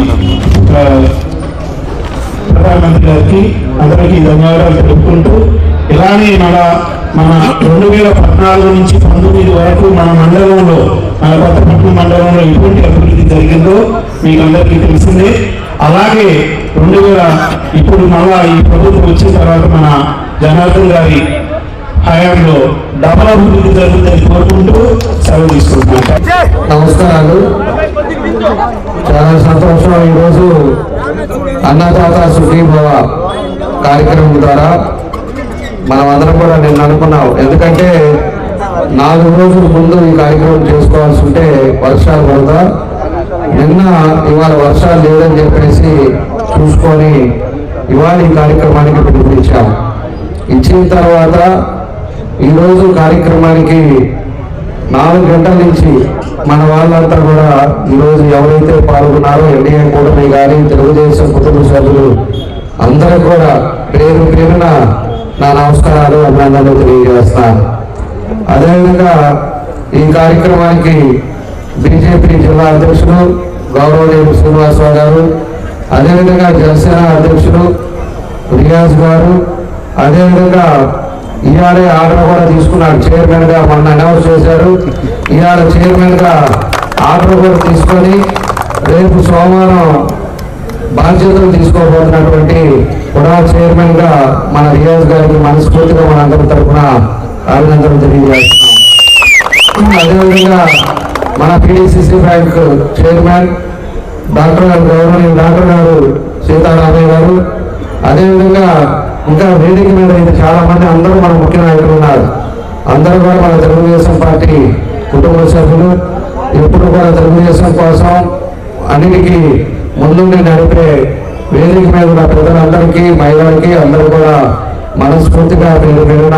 గారికి అందరికీ ధన్యవాదాలు తెలుపుకుంటూ, ఇలానే మన 2014 నుంచి 19 వరకు మన మండలంలో, మన కొత్తపట్నం మండలంలో ఎటువంటి అభివృద్ధి జరిగిందో మీకు అందరికీ తెలిసిందే. అలాగే ఇప్పుడు మళ్ళా ఈ ప్రభుత్వం వచ్చిన తర్వాత మన జనార్దన్ గారి హయాంలో డబల్ అభివృద్ధి జరుగుతుందని కోరుకుంటూ సెలవు తీసుకుంటున్నాను. నమస్కారాలు. చాలా సంతోషం. ఈరోజు అన్నదాత సుఖీభవ కార్యక్రమం ద్వారా మనం అందరం కూడా నిన్న అనుకున్నాం. ఎందుకంటే 4 రోజుల ముందు ఈ కార్యక్రమం చేసుకోవాల్సి ఉంటే వర్షాలు పడదా, ఇవాళ వర్షాలు లేదని చెప్పేసి చూసుకొని ఇవాళ ఈ కార్యక్రమానికి పిలుపునిచ్చాం. ఇచ్చిన తర్వాత ఈరోజు కార్యక్రమానికి 4 గంటల నుంచి మన వాళ్ళంతా కూడా ఈరోజు ఎవరైతే పాల్గొన్నారో ఎన్డీఏ కూటమి కానీ తెలుగుదేశం కుటుంబ సభ్యులు అందరూ కూడా పేరు పేరున నా నమస్కారాలు అభినందనలు తెలియజేస్తున్నాను. అదేవిధంగా ఈ కార్యక్రమానికి బీజేపీ జిల్లా అధ్యక్షుడు గౌరవనీయులు శ్రీనివాసరావు గారు, అదేవిధంగా జనసేన అధ్యక్షుడు రియాజ్ గారు, అదేవిధంగా ఇవాళ ఆర్డర్ కూడా తీసుకున్నారు. చైర్మన్ గా మొన్న అనౌన్స్ చేశారు. ఇవాళ చైర్మన్ గా ఆర్డర్ కూడా తీసుకొని రేపు సోమవారం బాధ్యతలు తీసుకోబోతున్నటువంటి కూడా చైర్మన్ గా మన రియాజ్ గారికి మనస్ఫూర్తిగా మన అందరి తరఫున అభినందనలు తెలియజేస్తున్నాం. అదేవిధంగా మన పిడిసిసి బ్యాంక్ చైర్మన్ డాక్టర్ గారు గౌరవనీయులు డాక్టర్ గారు సీతారామయ్య గారు, అదేవిధంగా ఇంకా వేదిక మీద చాలా మంది అందరూ మన ముఖ్య నాయకులు ఉన్నారు. అందరూ కూడా మన తెలుగుదేశం పార్టీ కుటుంబ సభ్యులు, ఎప్పుడు కూడా తెలుగుదేశం కోసం అన్నిటికీ ముందుండి నడిపే వేదిక మీద ఉన్న ప్రజలందరికీ మహిళలకి అందరూ కూడా మనస్ఫూర్తిగా పేరు పేరున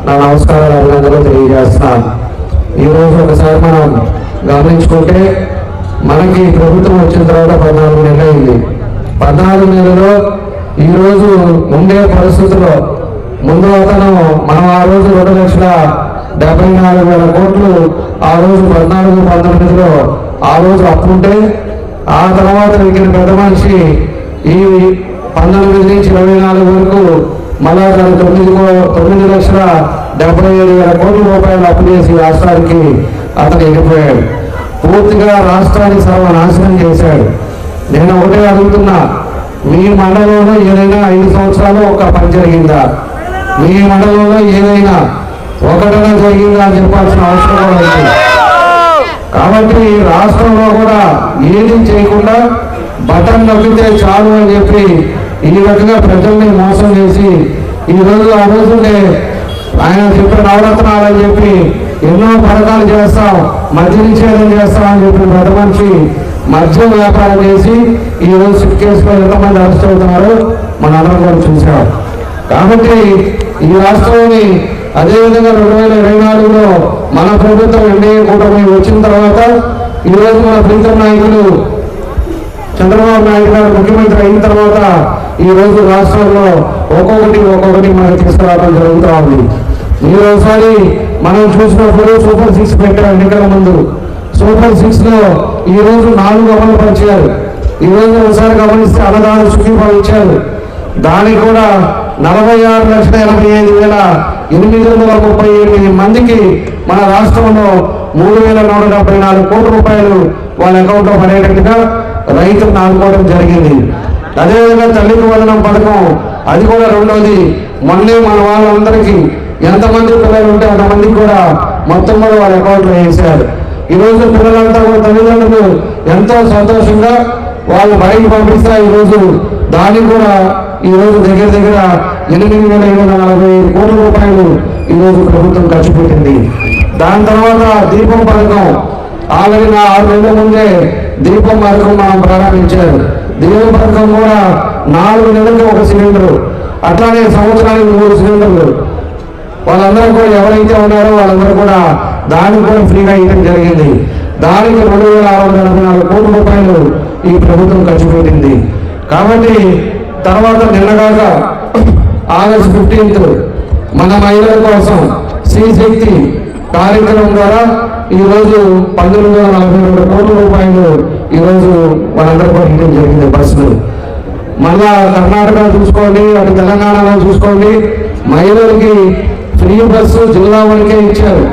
నా నమస్కారాలు అభినందనలు తెలియజేస్తున్నాను. ఈరోజు ఒకసారి మనం గమనించుకుంటే మనకి ప్రభుత్వం వచ్చిన తర్వాత 14 నెలలు అయింది. 14 నెలల్లో ఈరోజు ఉండే పరిస్థితుల్లో ముందు అతను మనం ఆ రోజు 2,74,000 కోట్లు ఆ రోజు 14-19లో ఆ రోజు అప్పుంటే, ఆ తర్వాత మిగిలిన పెద్ద మనిషి ఈ 19 నుంచి 24 వరకు మళ్ళా 9,75,000 కోట్ల రూపాయలు అప్పు చేసి రాష్ట్రానికి అతను వెళ్ళిపోయాడు. పూర్తిగా రాష్ట్రాన్ని సర్వనాశనం చేశాడు. నేను ఒకటే అడుగుతున్నా, మీ మండలంలో ఏదైనా 5 సంవత్సరాలు ఒక పని జరిగిందా? మీ మండలంలో ఏదైనా ఒకటైనా జరిగిందా అని చెప్పాల్సిన అవసరం కూడా ఉంది. కాబట్టి రాష్ట్రంలో కూడా ఏది చేయకుండా బటన్ నొక్కితే చాలు అని చెప్పి ఈ రకంగా ప్రజల్ని మోసం చేసి ఈరోజు ఆ రోజునే ఆయన చెప్పిన నవరత్నాలు అని చెప్పి ఎన్నో పథకాలు చేస్తాం, మద్య నిషేధం చేస్తాం అని చెప్పి పెద్ద మనిషి మద్యం వ్యాపారం చేసి ఈరోజు సిట్ కేసులో ఎంతమంది అరెస్ట్ అవుతున్నారో మనందరం కూడా చూసాం. కాబట్టి ఈ రాష్ట్రంలోని అదేవిధంగా 2024లో మన ప్రభుత్వం ఎన్డీఏ కూటమి వచ్చిన తర్వాత ఈరోజు మన ప్రీతం నాయకులు చంద్రబాబు నాయుడు గారు ముఖ్యమంత్రి అయిన తర్వాత ఈరోజు రాష్ట్రంలో ఒక్కొక్కటి మనకి తీసుకురావడం జరుగుతూ ఉంది. ఈరోజుసారి మనం చూసినప్పుడు సూపర్ 6 పెట్టారు ఎన్నికల ముందు. సూపర్ 6లో ఈరోజు 4 అమలు పరిచారు. ఈరోజు ఒకసారి గమనిస్తే అన్నదాన సుఖీభావం ఇచ్చారు. దానికి కూడా 46,85,838 మందికి మన రాష్ట్రంలో 3,174 కోట్ల రూపాయలు వాళ్ళ అకౌంట్లో పడేటట్టుగా రైతులను ఆదుకోవడం జరిగింది. అదేవిధంగా తల్లికి వందనం పథకం, అది కూడా రెండోది. మొన్నే మన వాళ్ళందరికీ ఎంతమంది పిల్లలు ఉంటే అంతమందికి కూడా మొత్తం కూడా వాళ్ళ అకౌంట్లో వేశారు. ఈరోజు పిల్లలంతా కూడా తల్లిదండ్రులు ఎంతో సంతోషంగా వాళ్ళు బయటకు పంపిస్తా ఈరోజు దానికి కూడా ఈరోజు దగ్గర 8,740 కోట్ల రూపాయలు ఈరోజు ప్రభుత్వం ఖర్చు పెట్టింది. దాని తర్వాత దీపం పథకం ఆల్రెడీ 6 నెలల ముందే దీపం పథకం మనం ప్రారంభించారు. దీపం పథకం కూడా 4 నెలలకు 1 సిలిండరు, అట్లానే సంవత్సరానికి 3 సిలిండర్లు వాళ్ళందరూ కూడా ఎవరైతే ఉన్నారో వాళ్ళందరూ కూడా దానికి కూడా ఫ్రీగా ఇవ్వడం జరిగింది. దానికి 2,644 కోట్ల రూపాయలు ఈ ప్రభుత్వం ఖర్చు పెట్టింది. కాబట్టి తర్వాత నిన్నగాక ఆగస్టు 15 మన మహిళల కోసం శ్రీశక్తి కార్యక్రమం ద్వారా ఈరోజు 1,942 కోట్ల రూపాయలు ఈరోజు వాళ్ళందరూ కూడా ఇవ్వడం జరిగింది బస్సులు. మళ్ళా కర్ణాటక చూసుకోండి, అటు తెలంగాణలో చూసుకోండి, మహిళలకి ఫ్రీ బస్సు జిల్లా వరకే ఇచ్చారు.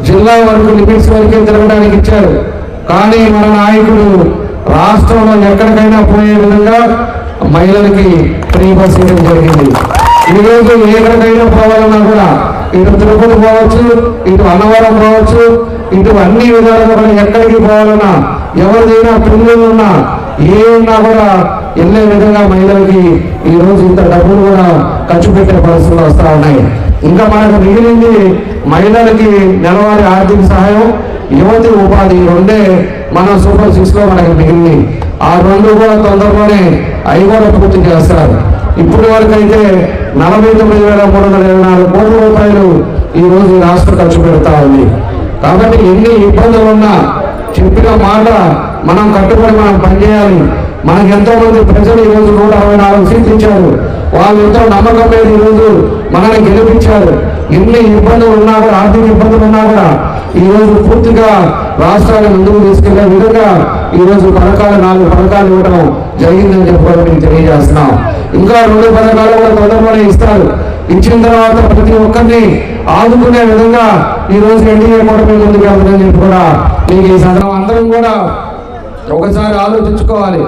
జిల్లా వరకు లిమిట్స్ వరకే తిరగడానికి ఇచ్చారు. కానీ మన నాయకుడు రాష్ట్రంలో ఎక్కడికైనా పోయే విధంగా మహిళలకి ఫ్రీ బస్ ఇవ్వడం జరిగింది. ఈరోజు ఎక్కడికైనా పోవాలన్నా కూడా ఇటు తిరుపతి పోవచ్చు, ఇటు అన్నవరం పోవచ్చు, ఇటు అన్ని విధాలుగా కూడా ఎక్కడికి పోవాలన్నా ఎవరిదైనా పిల్లలు ఉన్నా ఏమన్నా కూడా వెళ్ళే విధంగా మహిళలకి ఈరోజు ఇంత డబ్బులు కూడా ఖర్చు పెట్టే పరిస్థితులు వస్తూ ఉన్నాయి. ఇంకా మనకు మిగిలింది మహిళలకి నెలవారీ ఆర్థిక సహాయం, యువతి ఉపాధి రెండే మన సూపర్ 6లో మనకి మిగిలింది. ఆ 2 కూడా తొందరలోనే అవి కూడా పూర్తి చేస్తారు. ఇప్పటి వరకు అయితే 49,324 కోట్ల రూపాయలు ఈ రోజు రాష్ట్రం ఖర్చు పెడతా ఉంది. కాబట్టి ఎన్ని ఇబ్బందులు ఉన్నా చెప్పిన మాట మనం కట్టుబడి మనం పనిచేయాలి. మనకు ఎంతో మంది ప్రజలు ఈ రోజు 164 సీట్లు ఇచ్చారు. వాళ్ళు ఎంతో నమ్మకం మీద ఈ రోజు మనల్ని గెలిపించారు. ఎన్ని ఇబ్బందులు ఉన్నా కూడా, ఆర్థిక ఇబ్బందులు ఉన్నా కూడా ఈ రోజు పూర్తిగా రాష్ట్రాన్ని ముందుకు తీసుకెళ్లే విధంగా ఈ రోజు 4 పథకాలు ఇవ్వడం జరిగిందని చెప్పడం మీకు తెలియజేస్తున్నాం. ఇంకా 2 పథకాలు కూడా తొందరలోనే ఇస్తారు. ఇచ్చిన తర్వాత ప్రతి ఒక్కరిని ఆదుకునే విధంగా ఈ రోజు ఎన్డీఏ కూటమి ముందుకు వెళ్తుందని చెప్పి కూడా మీకు ఈ సందర్భం అందరం కూడా ఒకసారి ఆలోచించుకోవాలి.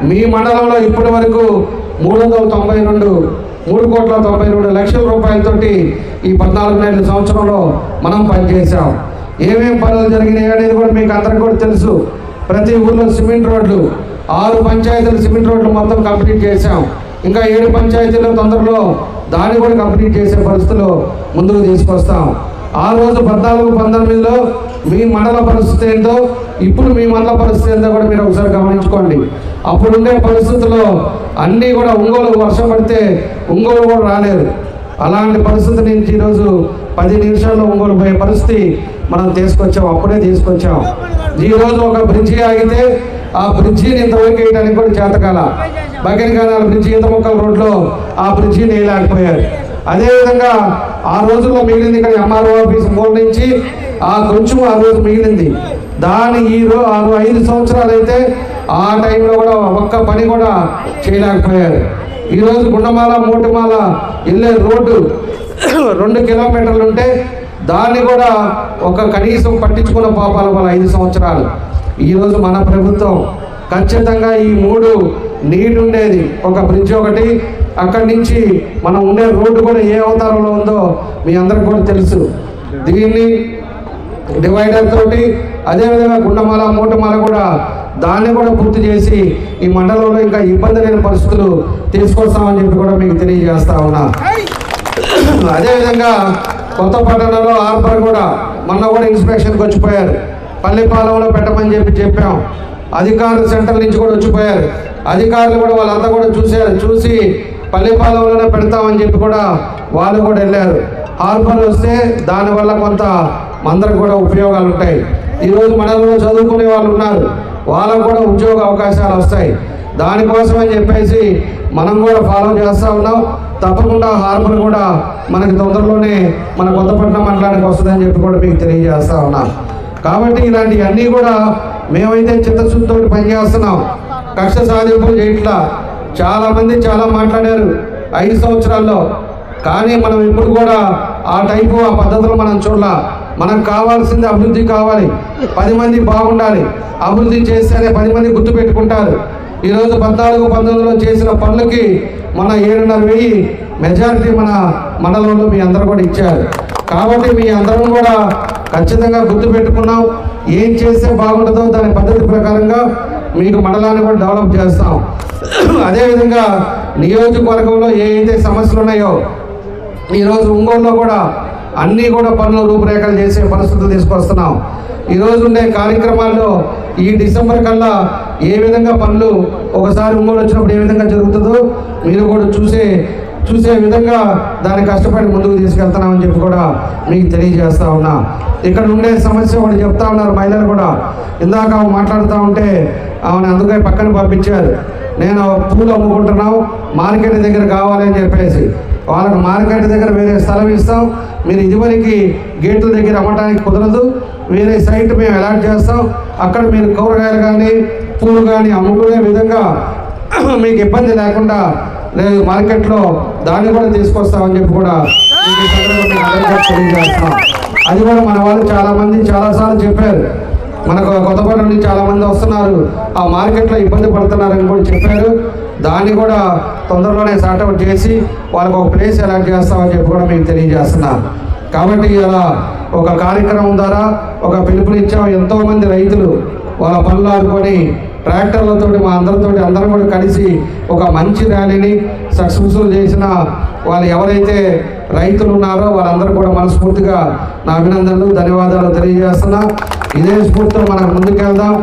మీ మండలంలో ఇప్పటి వరకు 3,92 రూపాయలతోటి ఈ 14 సంవత్సరంలో మనం పనిచేసాం. ఏమేం పనులు జరిగినాయి అనేది కూడా మీకు అందరికీ కూడా తెలుసు. ప్రతి ఊర్లో సిమెంట్ రోడ్లు, 6 పంచాయతీలు సిమెంట్ రోడ్లు మొత్తం కంప్లీట్ చేశాం. ఇంకా 7 పంచాయతీలు తొందరలో దాన్ని కూడా కంప్లీట్ చేసే పరిస్థితులు ముందుకు తీసుకొస్తాం. ఆ రోజు 14-19లో మీ మండల పరిస్థితి ఏంటో, ఇప్పుడు మీ మండల పరిస్థితి ఏంటో కూడా మీరు ఒకసారి గమనించుకోండి. అప్పుడుండే పరిస్థితుల్లో అన్నీ కూడా ఒంగోలు వర్షం పడితే ఒంగోలు కూడా రాలేదు. అలాంటి పరిస్థితి నుంచి ఈరోజు 10 నిమిషాల్లో ఒంగోలు పోయే పరిస్థితి మనం తీసుకొచ్చాం. అప్పుడే తీసుకొచ్చాం. ఈరోజు ఒక బ్రిడ్జి ఆగితే ఆ బ్రిడ్జిని ఇంతవరకు వేయడానికి కూడా చేతకాల. బకెన్కానాల బ్రిడ్జి, ఈతముక్కల రోడ్లో ఆ బ్రిడ్జిని వేయలేకపోయారు. అదేవిధంగా ఆ రోజుల్లో మిగిలింది ఇక్కడ ఎంఆర్ఓ ఆఫీస్ మూల నుంచి కొంచెం ఆ రోజు మిగిలింది. దాని 5 సంవత్సరాలు అయితే ఆ టైంలో కూడా ఒక్క పని కూడా చేయలేకపోయారు. ఈరోజు గుండమాల మోటిమాల వెళ్ళే రోడ్డు 2 కిలోమీటర్లు ఉంటే దాన్ని కూడా కనీసం పట్టించుకున్న పాపాల వల్ల 5 సంవత్సరాలు. ఈరోజు మన ప్రభుత్వం ఖచ్చితంగా ఈ 3 నీటి ఉండేది, ఒక బ్రిడ్జ్ ఒకటి, అక్కడి నుంచి మనం ఉండే రోడ్డు కూడా ఏ అవతారంలో ఉందో మీ అందరికి కూడా తెలుసు. దీన్ని డివైడర్ తోటి అదేవిధంగా గుండమాల మోటమాల కూడా దాన్ని కూడా పూర్తి చేసి ఈ మండలంలో ఇంకా ఇబ్బంది లేని పరిస్థితులు తీసుకొస్తామని చెప్పి కూడా మీకు తెలియజేస్తా ఉన్నా. అదేవిధంగా కొత్త పట్టణంలో హార్బర్ కూడా మొన్న కూడా ఇన్స్పెక్షన్కి వచ్చిపోయారు. పల్లిపాలెంలో పెట్టమని చెప్పాం. అధికారులు సెంటర్ నుంచి కూడా వచ్చిపోయారు. అధికారులు కూడా వాళ్ళంతా కూడా చూసి పల్లిపాలెంలోనే పెడతామని చెప్పి కూడా వాళ్ళు కూడా వెళ్ళారు. హార్బర్ వస్తే దానివల్ల కొంత అందరికి కూడా ఉపయోగాలు ఉంటాయి. ఈరోజు మనలో చదువుకునే వాళ్ళు ఉన్నారు, వాళ్ళకు కూడా ఉద్యోగ అవకాశాలు వస్తాయి. దానికోసం అని చెప్పేసి మనం కూడా ఫాలో చేస్తూ ఉన్నాం. తప్పకుండా హార్బర్ కూడా మనకి తొందరలోనే మన కొత్తపట్నం మండలానికి వస్తుందని చెప్పి కూడా మీకు తెలియజేస్తూ ఉన్నాం. కాబట్టి ఇలాంటివన్నీ కూడా మేమైతే చిత్తశుద్ధితో పనిచేస్తున్నాం. కక్ష సాధింపులు చేయట్లా. చాలామంది చాలా మాట్లాడారు 5 సంవత్సరాల్లో. కానీ మనం ఇప్పుడు కూడా ఆ పద్ధతులు మనం చూడాల. మనకు కావాల్సింది అభివృద్ధి కావాలి, 10 మంది బాగుండాలి. అభివృద్ధి చేస్తేనే 10 మంది గుర్తుపెట్టుకుంటారు. ఈరోజు 14-19లో చేసిన పనులకి మన 7,500 మెజారిటీ మన మండలంలో మీ అందరూ కూడా ఇచ్చారు. కాబట్టి మీ అందరం కూడా ఖచ్చితంగా గుర్తుపెట్టుకున్నాం. ఏం చేస్తే బాగుంటుందో దాని పద్ధతి ప్రకారంగా మీకు మండలాన్ని కూడా డెవలప్ చేస్తాం. అదేవిధంగా నియోజకవర్గంలో ఏదైతే సమస్యలు ఉన్నాయో ఈరోజు ఒంగోలులో కూడా అన్నీ కూడా పనులు రూపురేఖలు చేసే పరిస్థితులు తీసుకొస్తున్నాం. ఈరోజు ఉండే కార్యక్రమాల్లో ఈ డిసెంబర్ కల్లా ఏ విధంగా పనులు ఒకసారి ఒంగోలు వచ్చినప్పుడు ఏ విధంగా జరుగుతుందో మీరు కూడా చూసే విధంగా దాన్ని కష్టపడి ముందుకు తీసుకెళ్తున్నామని చెప్పి కూడా మీకు తెలియజేస్తా ఉన్నా. ఇక్కడ ఉండే సమస్య ఒకటి చెప్తా ఉన్నారు మహిళలు కూడా. ఇందాక మాట్లాడుతూ ఉంటే ఆమెను అందుకే పక్కన పంపించారు. నేను పూలు అమ్ముకుంటున్నాం, మార్కెట్ దగ్గర కావాలని చెప్పేసి వాళ్ళకి మార్కెట్ దగ్గర వేరే స్థలం ఇస్తాం, మీరు ఇదివరకు గేట్ల దగ్గర అమ్మటానికి కుదరదు, వేరే సైట్ మేము అలాట్ చేస్తాం, అక్కడ మీరు కూరగాయలు కానీ పూలు కానీ అమ్ముకునే విధంగా మీకు ఇబ్బంది లేకుండా లేదు మార్కెట్లో దాన్ని కూడా తీసుకొస్తామని చెప్పి కూడా తెలియజేస్తాం. అది కూడా మన వాళ్ళు చాలామంది చాలాసార్లు చెప్పారు. మనకు కొత్తపట్నం నుంచి చాలామంది వస్తున్నారు, ఆ మార్కెట్లో ఇబ్బంది పడుతున్నారని కూడా చెప్పారు. దాన్ని కూడా తొందరలోనే సార్ట్అవుట్ చేసి వాళ్ళకు ఒక ప్లేస్ అలాట్ చేస్తామని చెప్పి కూడా మీకు తెలియజేస్తున్నాను. కాబట్టి ఇలా ఒక కార్యక్రమం ద్వారా ఒక పిలుపునిచ్చాం. ఎంతోమంది రైతులు వాళ్ళ పనులు ఆడుకొని ట్రాక్టర్లతో మా అందరం కూడా కలిసి ఒక మంచి ర్యాలీని సక్సెస్ఫుల్ చేసిన వాళ్ళు ఎవరైతే రైతులు ఉన్నారో వాళ్ళందరూ కూడా మనస్ఫూర్తిగా నా అభినందనలు ధన్యవాదాలు తెలియజేస్తున్నా. ఇదే స్ఫూర్తితో మనం ముందుకెళ్దాం,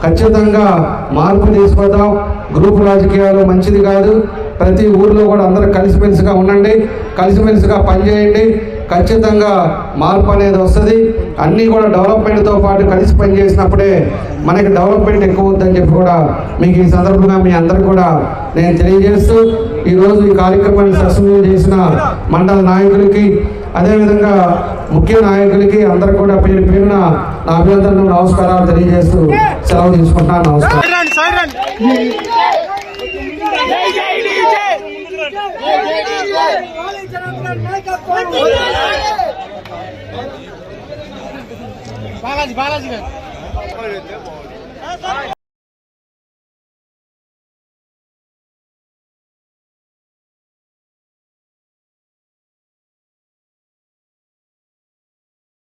ఖచ్చితంగా మార్పు తీసుకొద్దాం. గ్రూపు రాజకీయాలు మంచిది కాదు. ప్రతి ఊర్లో కూడా అందరూ కలిసిమెలిసిగా ఉండండి, కలిసిమెలిసిగా పనిచేయండి. ఖచ్చితంగా మార్పు అనేది వస్తుంది. అన్నీ కూడా డెవలప్మెంట్తో పాటు కలిసి పనిచేసినప్పుడే మనకి డెవలప్మెంట్ ఎక్కువ అవుతుందని చెప్పి కూడా మీకు ఈ సందర్భంగా మీ అందరికీ కూడా నేను తెలియజేస్తూ ఈరోజు ఈ కార్యక్రమాన్ని సక్సెస్ఫుల్ చేసిన మండల నాయకులకి, అదేవిధంగా ముఖ్య నాయకులకి అందరికి కూడా పేరు పేరున నా అభినందనలు, నమస్కారాలు తెలియజేస్తూ సెలవు తీసుకుంటున్నాను. నమస్కారం. బాలాజీ గారు